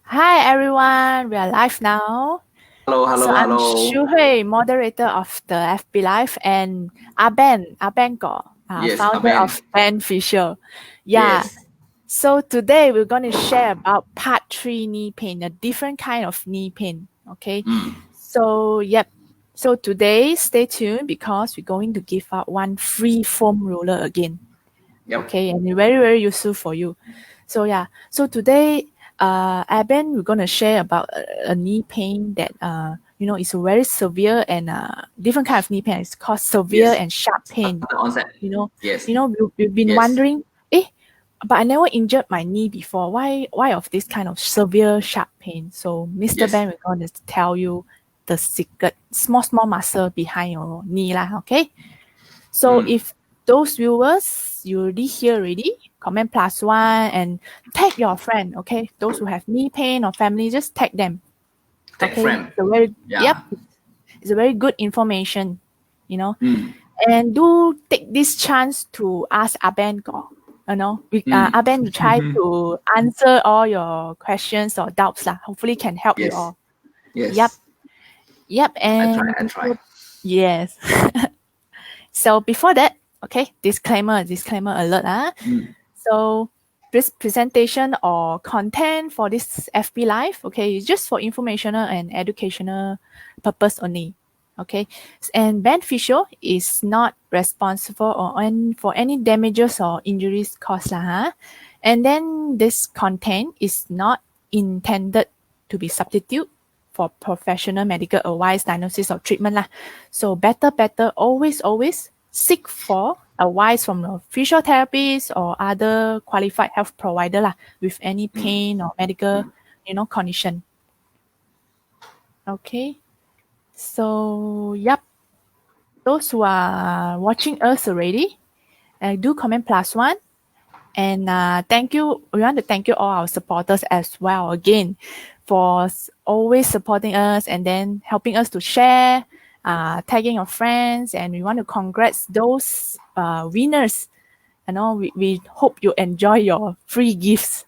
Hi everyone, we are live now. Hello, So hello, I'm hello. Shu Hui, moderator of the FB Live, and Aben Go, Yes, founder Aben. of Beneficial. Yeah. Yes. So today we're going to share about part 3 knee pain, a different kind of knee pain. Okay. Mm. So yep. So today stay tuned because we're going to give out one free foam roller again. Yep. Okay, and very, very useful for you. So yeah, so today, Aben, we're gonna share about a knee pain that is very severe and different kind of knee pain. It's called severe Yes. and sharp pain. Sudden onset. You know, Yes. we've been Yes. wondering, but I never injured my knee before. Why of this kind of severe sharp pain? So Mr. Yes. Ben, we're gonna tell you the secret, small muscle behind your knee lah. Okay. So Mm. if those viewers you already hear already, comment +1 and tag your friend, okay? Those who have knee pain or family, just tag them. Tech Okay. friend. Yep, Yeah. it's a very good information, you know. Mm. And do take this chance to ask Aben go. Mm. Aben, you try to answer all your questions or doubts lah. Hopefully can help you Yes. all. Yep. Yes. Yep. I try. And I try. yes. So before that, okay, disclaimer alert. Mm. So this presentation or content for this FB Live, okay, is just for informational and educational purpose only. Okay. And Beneficial is not responsible for any damages or injuries caused. And then this content is not intended to be substitute for professional medical advice, diagnosis, or treatment. So better, always seek for advice from a physiotherapist or other qualified health provider with any Mm. pain or medical, condition. Okay. So, yep. Those who are watching us already, do comment +1. And thank you. We want to thank you all our supporters as well again for always supporting us and then helping us to share, tagging your friends. And we want to congrats those winners. We hope you enjoy your free gifts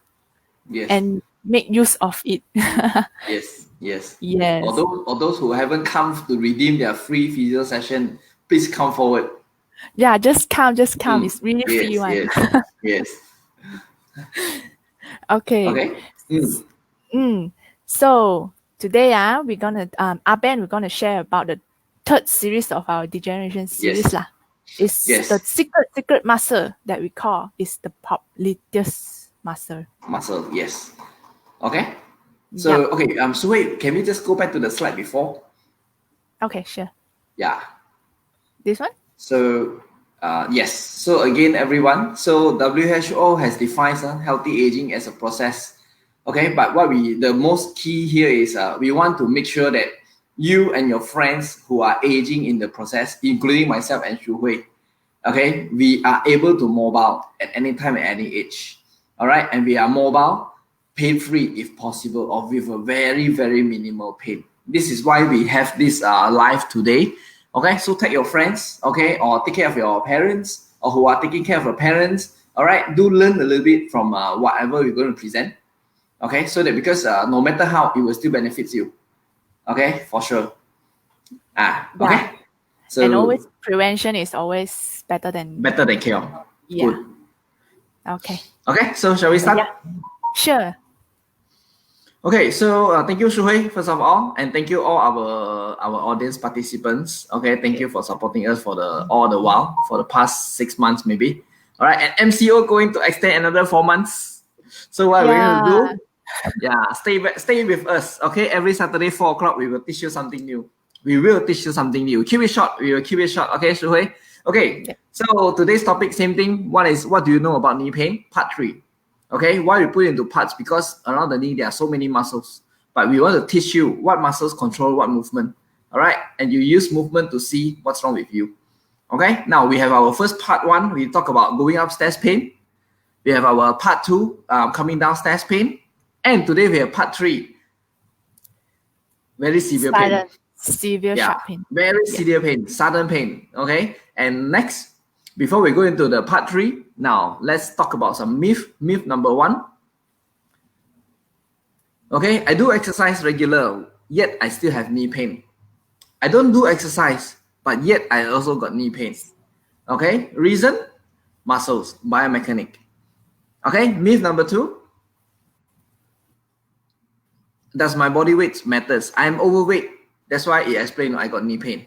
Yes. and make use of it. Yes. Yes. Yes. Or those who haven't come to redeem their free physio session, please come forward. Yeah, just come. Mm. It's really free Yes. one. Yes. Yes. Okay. Okay. Mm. So today, we're gonna share about the third series of our degeneration series Yes. lah. It's the Yes. secret muscle that we call is the popliteus muscle. Muscle. Yes. Okay. Yep. So, okay, so wait, can we just go back to the slide before? Okay, sure. Yeah. This one? So, yes. So again, everyone. So WHO has defined healthy aging as a process. Okay, but the most key here is we want to make sure that you and your friends who are aging in the process, including myself and Shu Hui, okay, we are able to mobile at any time, at any age. All right, and we are mobile, pain-free if possible, or with a very, very minimal pain. This is why we have this live today. Okay, so take your friends, okay, or take care of your parents, or who are taking care of your parents. All right, do learn a little bit from whatever we're going to present. Okay, so that because no matter how, it will still benefits you. Okay, for sure. Okay. Yeah. So And always prevention is always better than better than cure. yeah. Good. Okay. Okay, so shall we start? Yeah. Sure. Okay, so thank you, Shuhui, first of all, and thank you all our audience participants. Okay, thank you for supporting us for all the while for the past 6 months maybe. All right, and MCO going to extend another 4 months. So what we're going to do? Yeah, stay with us. Okay, every Saturday 4 o'clock we will teach you something new. We will teach you something new. Keep it short. We will keep it short. Okay, Shuhui. Okay, so today's topic, same thing. One is what do you know about knee pain? Part 3. Okay, why we put it into parts? Because around the knee there are so many muscles, but we want to teach you what muscles control what movement. All right, and you use movement to see what's wrong with you. Okay, now we have our first part 1. We talk about going upstairs pain. We have our part 2, coming downstairs pain, and today we have part 3, very severe pain. Severe sharp pain. Very severe pain, sudden pain. Okay, and next, before we go into the part 3, now let's talk about some myth. Myth number 1. Okay, I do exercise regular, yet I still have knee pain. I don't do exercise, but yet I also got knee pain. Okay, reason? Muscles, biomechanic. Okay, myth number 2. Does my body weight matters? I'm overweight. That's why it explained I got knee pain.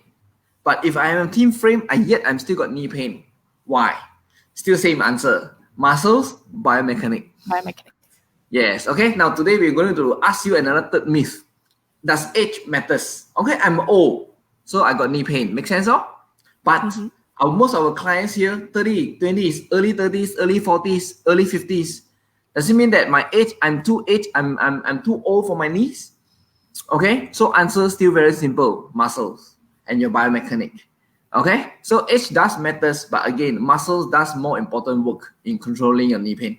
But if I am a thin frame, yet I'm still got knee pain. Why? Still same answer. Muscles, biomechanic. Biomechanics. Yes. Okay. Now today we're going to ask you another third myth. Does age matters? Okay, I'm old, so I got knee pain. Make sense, oh? But most of our clients here, 30, 20s, early 30s, early 40s, early 50s. Does it mean that my age, I'm too old for my knees? Okay, so answer still very simple, muscles and your biomechanic. Okay, so age does matters, but again, muscles does more important work in controlling your knee pain.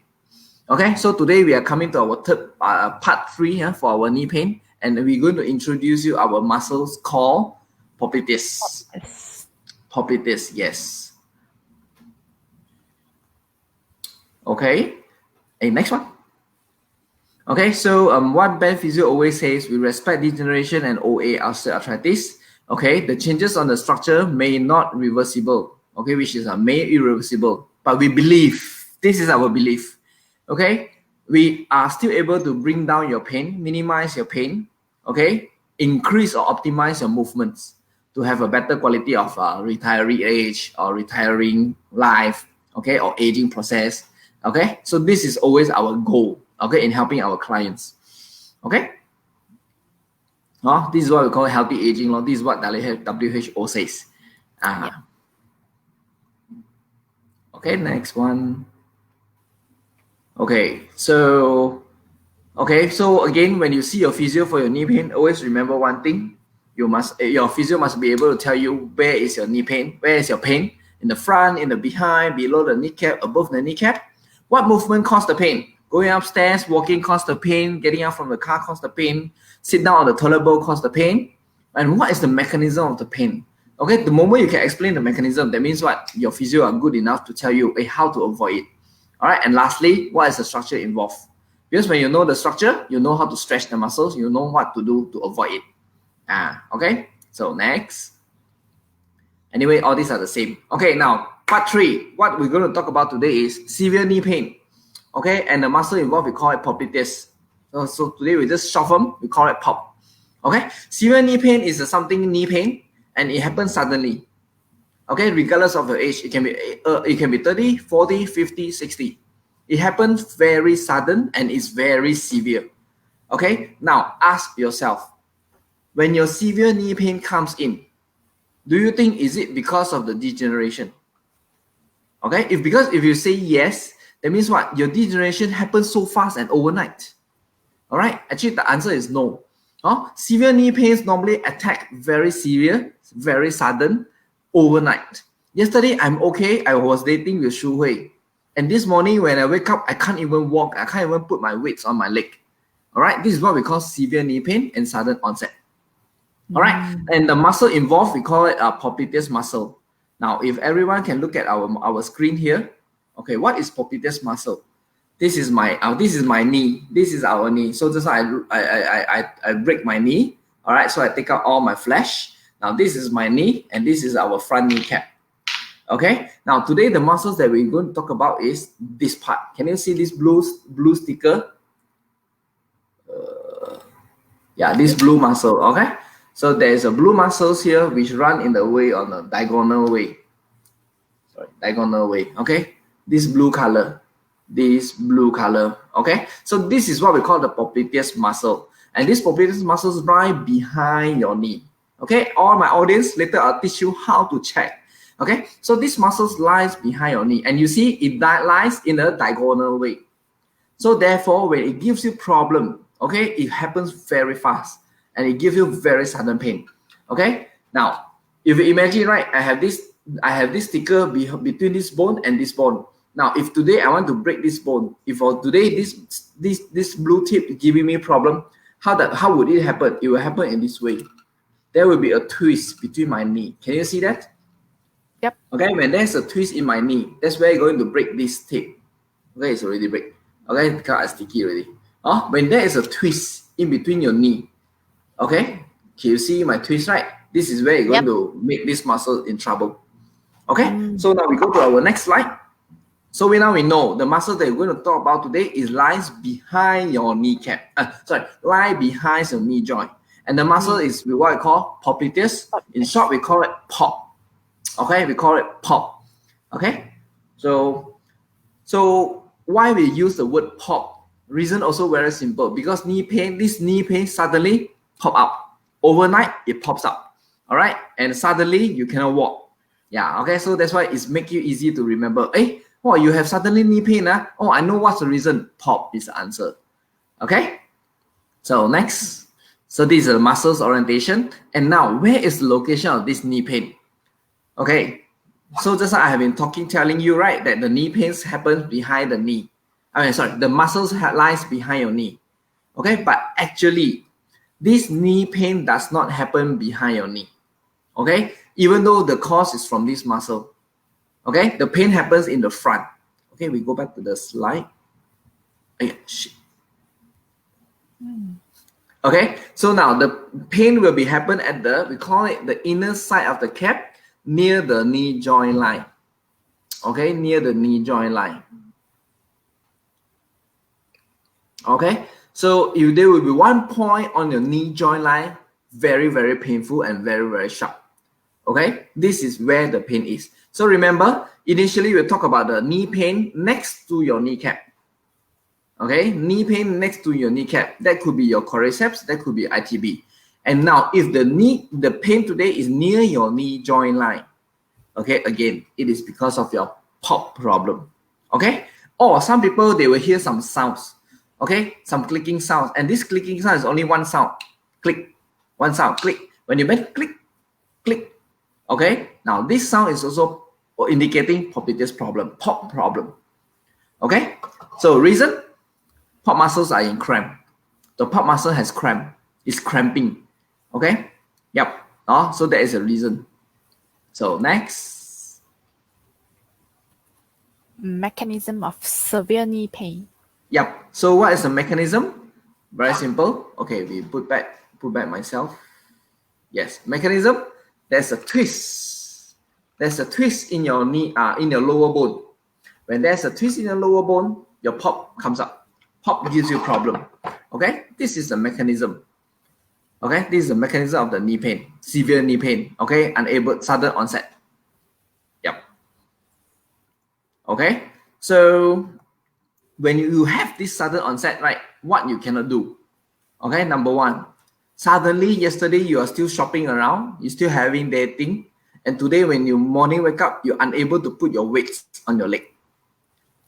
Okay, so today we are coming to our third part 3 for our knee pain, and we're going to introduce you our muscles called popliteus. Popliteus, yes. Okay, next one. Okay, so what Ben Physio always says, we respect degeneration and OA osteoarthritis. Okay, the changes on the structure may not reversible. Okay, which is may irreversible, but we believe, this is our belief. Okay, we are still able to bring down your pain, minimize your pain. Okay, increase or optimize your movements to have a better quality of retiree age or retiring life. Okay, or aging process. Okay, so this is always our goal. Okay, in helping our clients. Okay. This is what we call healthy aging. This is what WHO says. Okay, next one. Okay, so again, when you see your physio for your knee pain, always remember one thing. Your physio must be able to tell you where is your knee pain, where is your pain, in the front, in the behind, below the kneecap, above the kneecap. What movement caused the pain? Going upstairs, walking caused the pain, getting out from the car caused the pain, sit down on the toilet bowl caused the pain. And what is the mechanism of the pain? Okay, the moment you can explain the mechanism, that means what? Your physio are good enough to tell you how to avoid it. All right, and lastly, what is the structure involved? Because when you know the structure, you know how to stretch the muscles, you know what to do to avoid it. Okay, so next. Anyway, all these are the same. Okay, now part 3. What we're going to talk about today is severe knee pain. Okay, and the muscle involved, we call it popliteus. So today we just short form, we call it POP. Okay, severe knee pain is something knee pain, and it happens suddenly. Okay, regardless of your age, it can be 30, 40, 50, 60. It happens very sudden and it's very severe. Okay, now ask yourself, when your severe knee pain comes in, do you think is it because of the degeneration? Okay, if you say yes, that means what? Your degeneration happens so fast and overnight. All right, actually the answer is no. Severe knee pains normally attack very severe, very sudden, overnight. Yesterday I'm okay, I was dating with Shu Hui, and this morning when I wake up, I can't even walk, I can't even put my weights on my leg. All right, this is what we call severe knee pain and sudden onset. All right, and the muscle involved, we call it a popliteus muscle. Now, if everyone can look at our screen here, okay, what is popliteus muscle? This is my knee. This is our knee. So just I break my knee. All right, so I take out all my flesh. Now this is my knee, and this is our front kneecap. Okay. Now today the muscles that we're going to talk about is this part. Can you see this blue sticker? Yeah, this blue muscle. Okay. So there is a blue muscles here which run in the way on a diagonal way. Diagonal way. Okay. This blue color. Okay, so this is what we call the popliteus muscle, and this popliteus muscle is right behind your knee. Okay, all my audience, later I'll teach you how to check. Okay, so this muscle lies behind your knee, and you see it lies in a diagonal way. So therefore, when it gives you problem, okay, it happens very fast and it gives you very sudden pain. Okay, now if you imagine, right, I have this sticker between this bone and this bone. Now, if today I want to break this bone, if for today this blue tip is giving me problem, how would it happen? It will happen in this way. There will be a twist between my knee. Can you see that? Yep. Okay, when there's a twist in my knee, that's where you're going to break this tape. Okay, it's already break. Okay, because it's sticky already. When there is a twist in between your knee. Okay, can you see my twist, right? This is where you're going to make this muscle in trouble. Okay, so now we go to our next slide. So we know the muscle that we're going to talk about today is lies behind your kneecap. Lie behind your knee joint. And the muscle is what I call POPLITEUS. In short, we call it POP. Okay, we call it POP. Okay, so why we use the word POP? Reason also very simple, because this knee pain suddenly pop up. Overnight, it pops up. All right, and suddenly you cannot walk. Yeah, okay, so that's why it's make you easy to remember. Hey, oh, you have suddenly knee pain. Oh, I know what's the reason. POP is the answer. Okay, so next. So this is the muscles orientation. And now, where is the location of this knee pain? Okay, so just like I have been telling you, right, that the knee pains happen behind the knee. The muscles lies behind your knee. Okay, but actually, this knee pain does not happen behind your knee. Okay, even though the cause is from this muscle. Okay, the pain happens in the front. Okay, we go back to the slide. Okay, so now the pain will be happen at we call it the inner side of the calf, near the knee joint line. Okay, near the knee joint line. Okay, so if there will be one point on your knee joint line, very, very painful and very, very sharp. Okay, this is where the pain is. So remember, initially we talk about the knee pain next to your kneecap. Okay, knee pain next to your kneecap. That could be your quadriceps, that could be ITB. And now, if the pain today is near your knee joint line, okay, again, it is because of your POP problem. Okay, or some people, they will hear some sounds. Okay, some clicking sounds, and this clicking sound is only one sound. Click, one sound, click. When you bend, click, click. Okay, now this sound is also indicating POPLITEUS problem, POP problem. Okay, so reason, POP muscles are in cramp. The POP muscle has cramp, it's cramping. Okay, yep. So that is a reason. So next. Mechanism of severe knee pain. Yep. So what is the mechanism? Very simple. Okay, we put back myself. Yes, mechanism. There's a twist. There's a twist in your knee, in your lower bone. When there's a twist in your lower bone, your POP comes up. POP gives you problem. Okay, this is the mechanism. Okay, this is the mechanism of the knee pain, severe knee pain. Okay, unable sudden onset. Yep. Okay, so when you have this sudden onset, right, what you cannot do? Okay, number one, suddenly yesterday you are still shopping around, you're still having dating, and today when you morning wake up, you're unable to put your weights on your leg.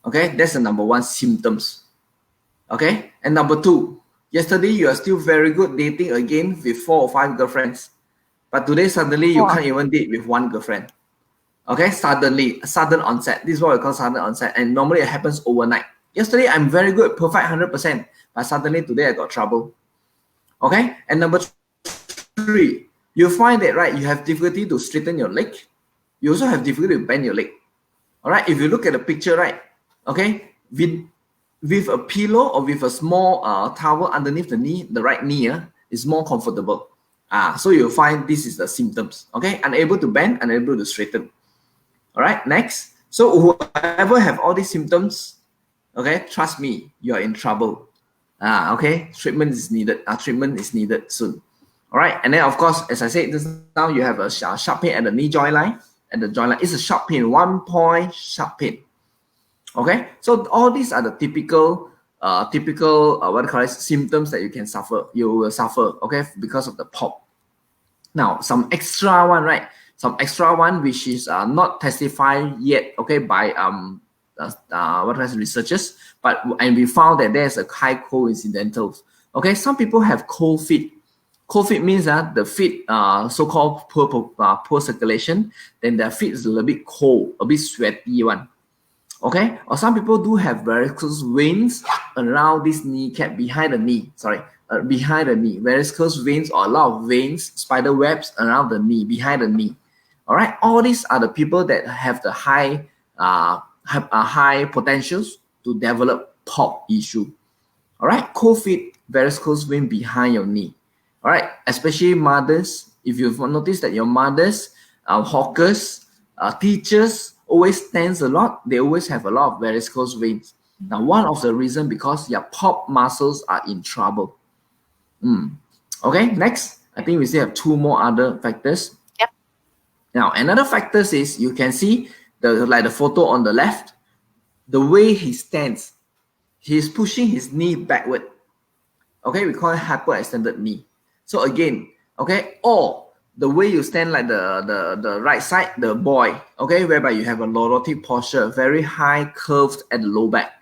Okay, that's the number one symptoms. Okay, and number two, yesterday you are still very good dating again with 4 or 5 girlfriends, but today suddenly you can't even date with 1 girlfriend. Okay, suddenly, sudden onset. This is what we call sudden onset, and normally it happens overnight. Yesterday I'm very good, perfect 100%, but suddenly today I got trouble. Okay, and number 3, you find that, right, you have difficulty to straighten your leg. You also have difficulty to bend your leg. All right, if you look at the picture, right, okay, with a pillow or with a small towel underneath the knee, the right knee is more comfortable. So you'll find this is the symptoms. Okay, unable to bend, unable to straighten. All right, next. So whoever have all these symptoms, okay, trust me, you are in trouble. Okay, treatment is needed. Treatment is needed soon. All right, and then of course, as I said just now, you have a sharp pain at the knee joint line. At the joint line, it's a sharp pain, 1 point sharp pain. Okay, so all these are the typical what do you call it, symptoms that you will suffer, okay, because of the POP. Now, some extra one, right? Some extra one which is not testified yet, okay, by researchers, and we found that there's a high coincidentals. Okay, some people have cold feet. Cold feet means that the feet so-called poor circulation, then their feet is a little bit cold, a bit sweaty one. Okay, or some people do have varicose veins around this kneecap, behind the knee. Behind the knee, varicose veins or a lot of veins, spider webs around the knee, behind the knee. All right, all these are the people that have the high potentials to develop POP issue. All right, cold feet, varicose vein behind your knee. All right, especially mothers. If you've noticed that your mothers, hawkers, teachers always stands a lot, they always have a lot of varicose veins. Now, one of the reasons because your pop muscles are in trouble. Okay, next. I think we still have two more other factors. Yep. Now, another factors is you can see the photo on the left, the way he stands. He's pushing his knee backward. Okay, we call it hyperextended knee. So again, okay, or the way you stand like the right side, the boy, okay, whereby you have a lordotic posture, very high curved at the low back.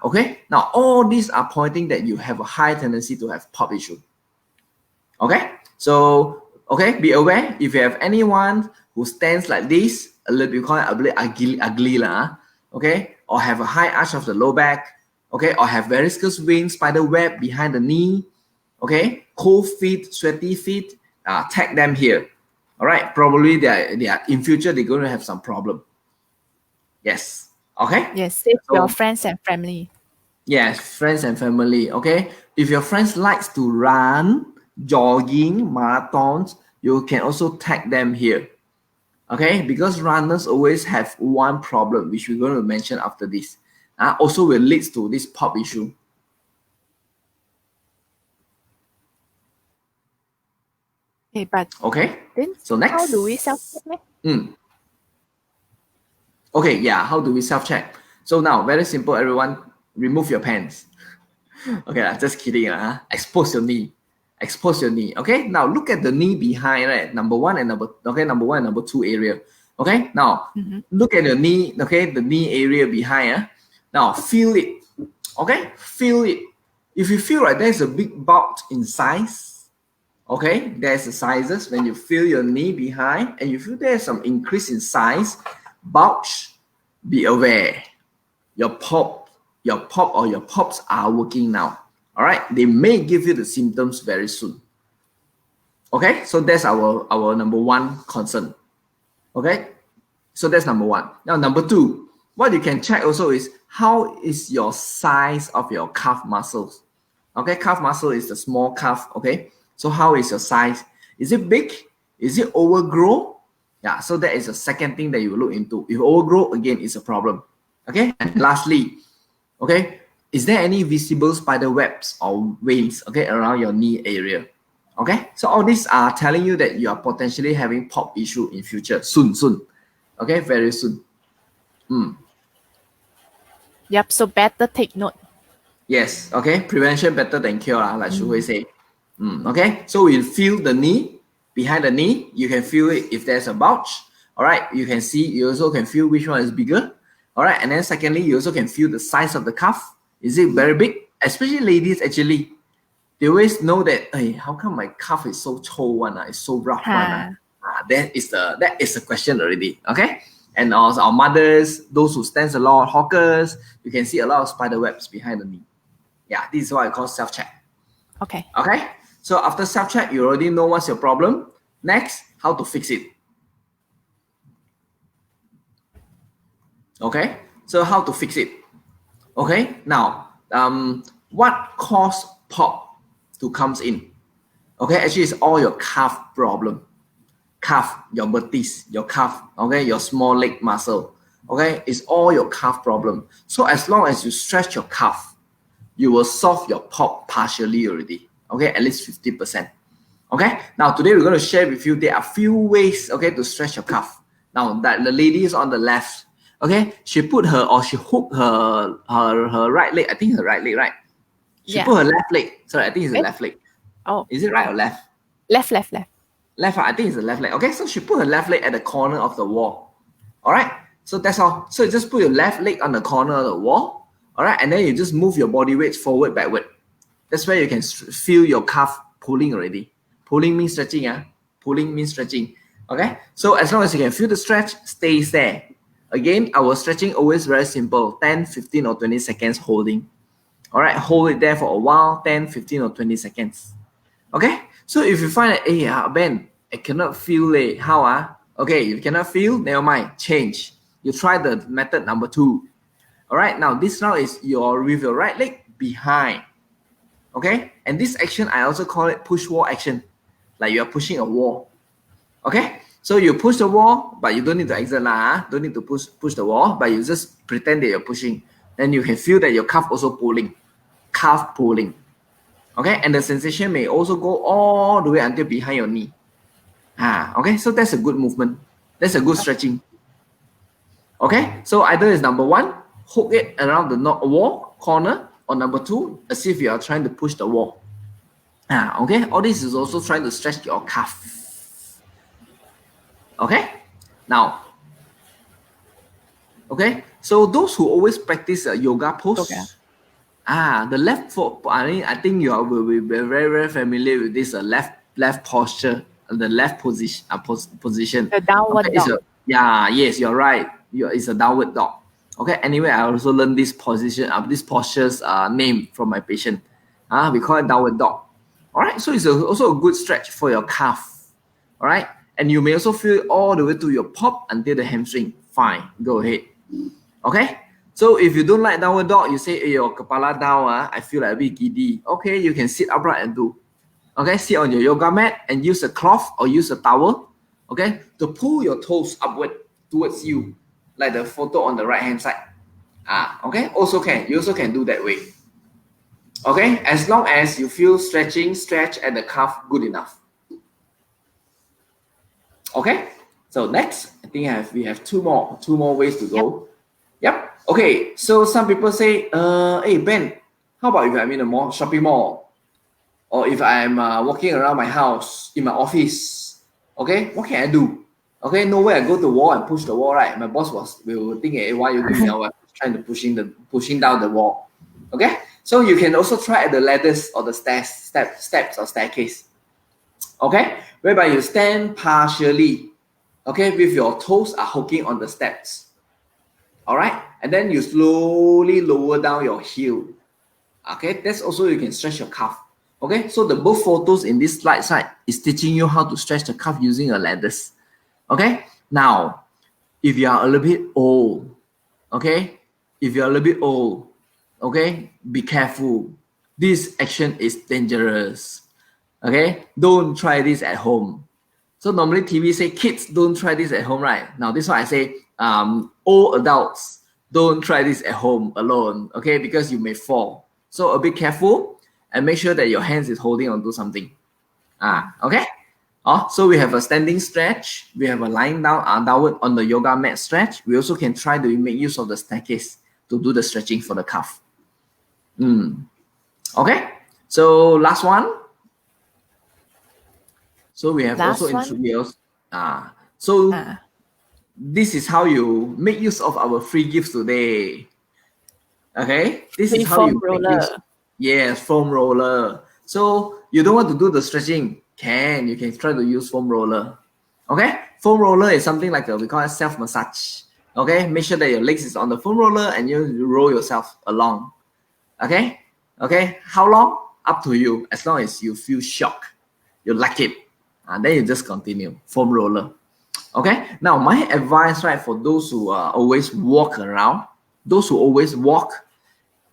Okay. Now all these are pointing that you have a high tendency to have pop issue. Okay, so okay, be aware if you have anyone who stands like this, a little bit call it a bit ugly lah, okay, or have a high arch of the low back, okay, or have varicose veins, spider web behind the knee, okay, cold feet, sweaty feet, tag them here. All right, probably they are in future they're going to have some problem. Yes. Okay. Yes, save your friends and family. Yes, friends and family. Okay, if your friends likes to run, jogging, marathons, you can also tag them here. Okay, because runners always have one problem, which we're going to mention after this. Also will lead to this pop issue. Okay, but okay. Then So next, how do we self-check? Okay, yeah, how do we self-check? So now, very simple, everyone, remove your pants. Okay, just kidding. Expose your knee. Expose your knee. Okay, now look at the knee behind, right? Number one and number two area. Okay, now look at the knee, okay, the knee area behind. Now feel it. Okay, feel it. If you feel like there's a big bulge in size, okay, there's the sizes when you feel your knee behind and you feel there's some increase in size, bulge, be aware. Your pop or your pops are working now. All right, they may give you the symptoms very soon. Okay, so that's our number one concern. Okay, so that's number one. Now number two, what you can check also is how is your size of your calf muscles. Okay, calf muscle is the small calf. Okay, so how is your size? Is it big? Is it overgrown? Yeah, so that is the second thing that you will look into. If overgrow, again, it's a problem. Okay, and lastly, okay, is there any visible spider webs or veins, okay, around your knee area? Okay, so all these are telling you that you are potentially having pop issue in future, soon. Okay, very soon. Yep, so better take note. Yes, okay, prevention better than cure, like Shu Hui say. Okay, so we feel the knee, behind the knee, you can feel it if there's a bulge. All right, you also can feel which one is bigger. All right, and then secondly, you also can feel the size of the calf. Is it very big? Especially ladies, actually, they always know that, hey, how come my calf is so chou one, it's so rough one? That is the question already. Okay, and also our mothers, those who stands a lot, hawkers, you can see a lot of spider webs behind the knee. Yeah, this is what I call self-check. Okay. Okay, so after self-check, you already know what's your problem. Next, how to fix it. Okay, so how to fix it? Okay, now what caused pop to comes in? Okay, actually it's all your calf problem. Calf, your vertex, your calf, okay, your small leg muscle. Okay, it's all your calf problem. So as long as you stretch your calf, you will solve your pop partially already. Okay, at least 50%. Okay, now today we're going to share with you there are a few ways, okay, to stretch your calf. Now that the lady is on the left, okay, she hooked her right leg. I think her right leg, right? She put her left leg. Sorry, I think it's the left leg. Oh, is it right or left? Left. Left. I think it's the left leg. Okay, so she put her left leg at the corner of the wall. All right, so that's all. So you just put your left leg on the corner of the wall. All right, and then you just move your body weight forward, backward. That's where you can feel your calf pulling already. Pulling means stretching. Pulling means stretching. Okay, so as long as you can feel the stretch, stays there. Again, our stretching always very simple. 10, 15 or 20 seconds holding. All right, hold it there for a while, 10, 15 or 20 seconds. Okay, so if you find that, hey, Ben, I cannot feel it. How? Okay, you cannot feel, never mind, change. You try the method number 2. All right, now this now is with your right leg behind. Okay, and this action I also call it push wall action, like you are pushing a wall. Okay, so you push the wall, but you don't need to exert lah. Don't need to push the wall, but you just pretend that you're pushing. Then you can feel that your calf also pulling, calf pulling. Okay, and the sensation may also go all the way until behind your knee. Okay, so that's a good movement. That's a good stretching. Okay, so either is number one, hook it around the wall corner, or number two, as if you are trying to push the wall. Okay, all this is also trying to stretch your calf. Okay, now, okay, so those who always practice yoga pose, the left foot, I think you will be very, very familiar with this left posture, the left position. The downward dog. Yes, you're right. It's a downward dog. Okay, anyway, I also learned this position, this posture's name from my patient. We call it downward dog. All right, so it's also a good stretch for your calf. All right, and you may also feel all the way to your pop until the hamstring. Fine, go ahead. Okay, so if you don't like downward dog, you say, hey, your kepala down, I feel like a bit giddy. Okay, you can sit upright and do. Okay, sit on your yoga mat and use a cloth or use a towel, okay, to pull your toes upward towards you, like the photo on the right hand side. Okay, you also can do that way. Okay, as long as you feel stretch at the calf good enough. Okay, so next, I think we have two more ways to go. Yep. Okay, so some people say, hey Ben, how about if I'm in a shopping mall, or if I'm walking around my house, in my office? Okay, what can I do? Okay, no way I go to the wall and push the wall, right? My boss will think, hey, why are you doing that? Trying to pushing down the wall. Okay, so you can also try at the ladders or the steps or staircase. Okay, whereby you stand partially, okay, with your toes are hooking on the steps. All right, and then you slowly lower down your heel. Okay, that's also you can stretch your calf. Okay, so the both photos in this slide side is teaching you how to stretch the calf using a ladders. Okay, now if you are a little bit old, okay, okay, be careful. This action is dangerous. Okay, don't try this at home. So normally TV say kids don't try this at home, right? Now this one I say old adults don't try this at home alone, okay, because you may fall. So a bit careful and make sure that your hands is holding onto something. Okay. So we have a standing stretch. We have a lying down downward on the yoga mat stretch. We also can try to make use of the staircase to do the stretching for the calf. Okay. So last one. So we have also introduced. This is how you make use of our free gifts today. Okay, this is how you make use. Yes, foam roller. So you don't want to do the stretching, you can try to use foam roller. Okay, foam roller is something like we call it self massage. Okay, make sure that your legs is on the foam roller and you roll yourself along. Okay, how long? Up to you. As long as you feel shock, you like it, and then you just continue foam roller. Okay, now my advice, right, for those who always walk around, those who always walk,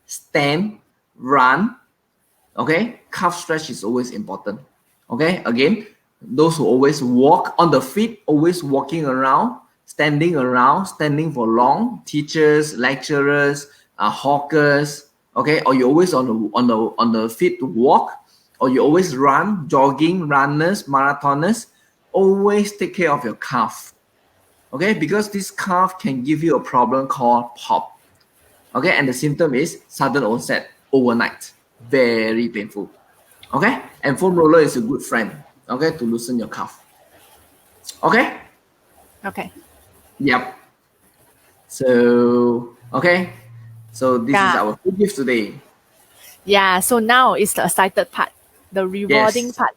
stand, run, okay, calf stretch is always important. Okay, again, those who always walk on the feet, always walking around, standing for long, teachers, lecturers, hawkers, okay, or you always on the feet to walk, or you always run, jogging, runners, marathoners, always take care of your calf. Okay, because this calf can give you a problem called POP. Okay, and the symptom is sudden onset overnight. Very painful. Okay, and foam roller is a good friend. Okay, to loosen your calf. Okay. Yep. So okay, so this is our free gift today. Yeah. So now is the excited part, the rewarding part.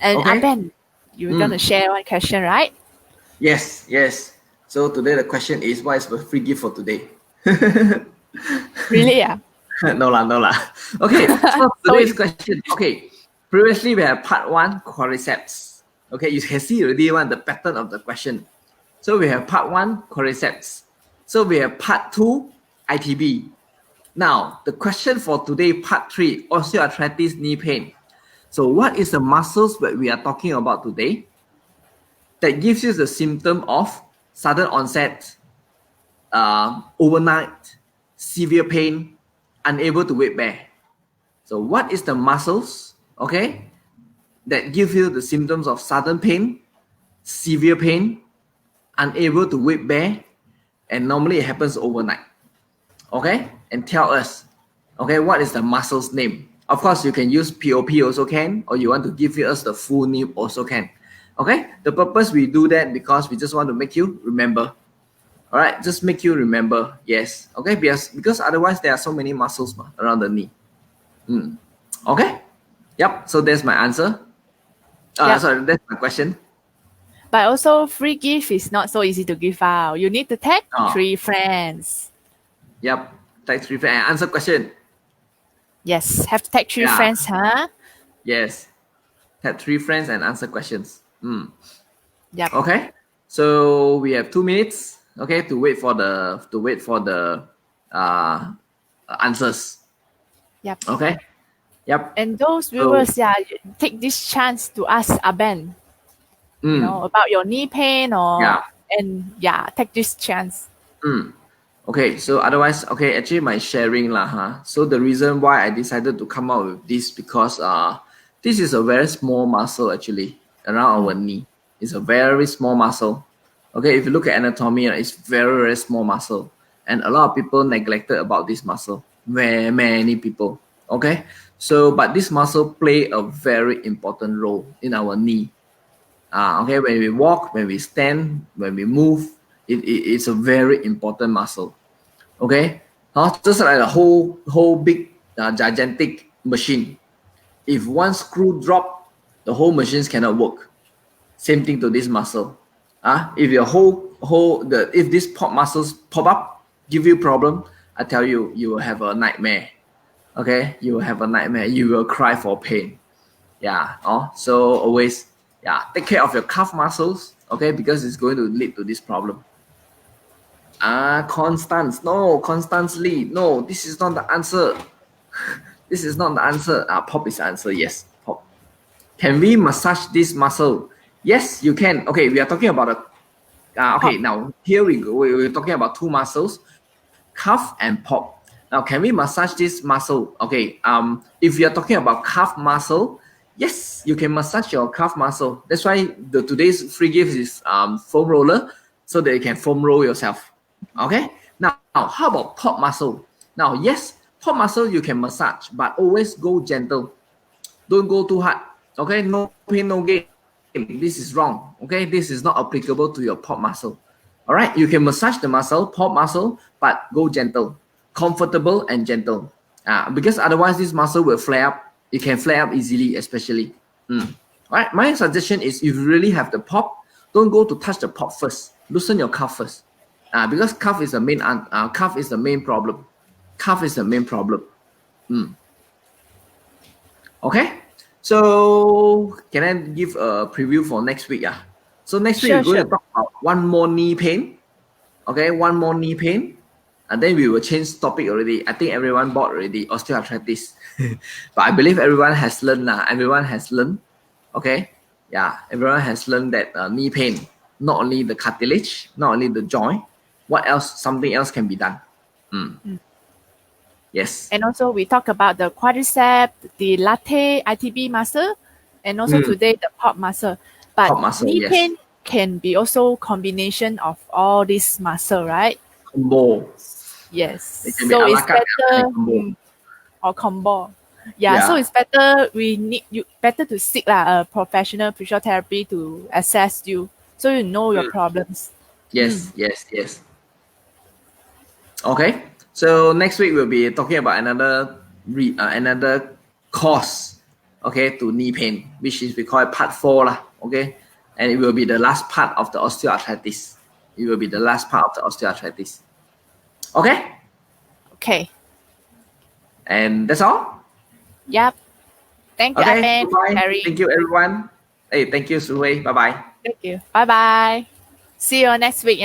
And Ben, you're gonna share one question, right? Yes. So today the question is, what is the free gift for today? Really? Yeah. No lah. Okay, so today's question. Okay, previously we have part 1 quadriceps. Okay, you can see already the pattern of the question. So we have part 1 quadriceps. So we have part 2 ITB. Now, the question for today, part 3, osteoarthritis knee pain. So what is the muscles that we are talking about today that gives you the symptom of sudden onset, overnight, severe pain, unable to weight bear? So what is the muscles, okay, that give you the symptoms of sudden pain, severe pain, unable to weight bear, and normally it happens overnight? Okay, and tell us, okay, what is the muscle's name? Of course, you can use POP also can, or you want to give us the full name also can. Okay, the purpose we do that because we just want to make you remember. All right, just make you remember. Yes, okay, because otherwise there are so many muscles around the knee. Okay, yep. So that's my answer. Yep. Sorry, that's my question. But also, free gift is not so easy to give out. You need to tag Oh. 3 friends. Yep, tag 3 friends and answer question. Yes, have to tag 3 Yeah. friends, huh? Yes, tag 3 friends and answer questions. Yep. Okay, so we have 2 minutes. Okay, to wait for the answers. Yep. Okay. Yep. And those viewers, take this chance to ask Aben, you know, about your knee pain take this chance. Okay, so otherwise, okay, actually my sharing So the reason why I decided to come out with this because this is a very small muscle actually around our knee. It's a very small muscle. Okay, if you look at anatomy, it's very, very small muscle. And a lot of people neglected about this muscle. Many people. Okay, so but this muscle play a very important role in our knee. Okay, when we walk, when we stand, when we move, it's a very important muscle. Okay, just like a whole big gigantic machine. If one screw drop, the whole machines cannot work. Same thing to this muscle. If your if these pop muscles pop up, give you problem, I tell you, you will have a nightmare. Okay, you will have a nightmare. You will cry for pain. Yeah. So always, take care of your calf muscles. Okay, because it's going to lead to this problem. Constance. No, constantly. No, this is not the answer. This is not the answer. Pop is the answer. Yes, pop. Can we massage this muscle? Yes, you can. Okay, we are talking about okay, now here we go. We're talking about 2 muscles, calf and pop. Now, can we massage this muscle? Okay, if you are talking about calf muscle, yes, you can massage your calf muscle. That's why today's free gift is foam roller, so that you can foam roll yourself. Okay, now how about pop muscle? Now, yes, pop muscle you can massage, but always go gentle. Don't go too hard. Okay, no pain, no gain. This is wrong. Okay, this is not applicable to your pop muscle. All right, you can massage the muscle, pop muscle, but go gentle, comfortable and gentle. Because otherwise this muscle will flare up. It can flare up easily, especially. All right, my suggestion is if you really have the pop, don't go to touch the pop first. Loosen your calf first. Because calf is the main problem. Calf is the main problem. Okay, so can I give a preview for next week? So next week we're going to talk about one more knee pain. Okay, one more knee pain. And then we will change topic already. I think everyone bought already osteoarthritis. But I believe everyone has learned. Everyone has learned. Okay, everyone has learned that knee pain, not only the cartilage, not only the joint, what else, something else can be done. Yes. And also we talk about the quadricep, the latte ITB muscle, and also today the pop muscle. But pop muscle, knee pain can be also combination of all this muscle, right? Combo. Yes. So it's better or combo. So it's better. We need you better to seek a professional physiotherapy to assess you, so you know your problems. Yes. Okay. So next week we'll be talking about another cause, okay, to knee pain, which is we call it part 4 okay, and it will be the last part of the osteoarthritis. It will be the last part of the osteoarthritis. Okay. Okay. And that's all. Yep. Thank you, okay, bye. Thank you, everyone. Hey, thank you, Suhui. Bye bye. Thank you. Bye bye. See you next week.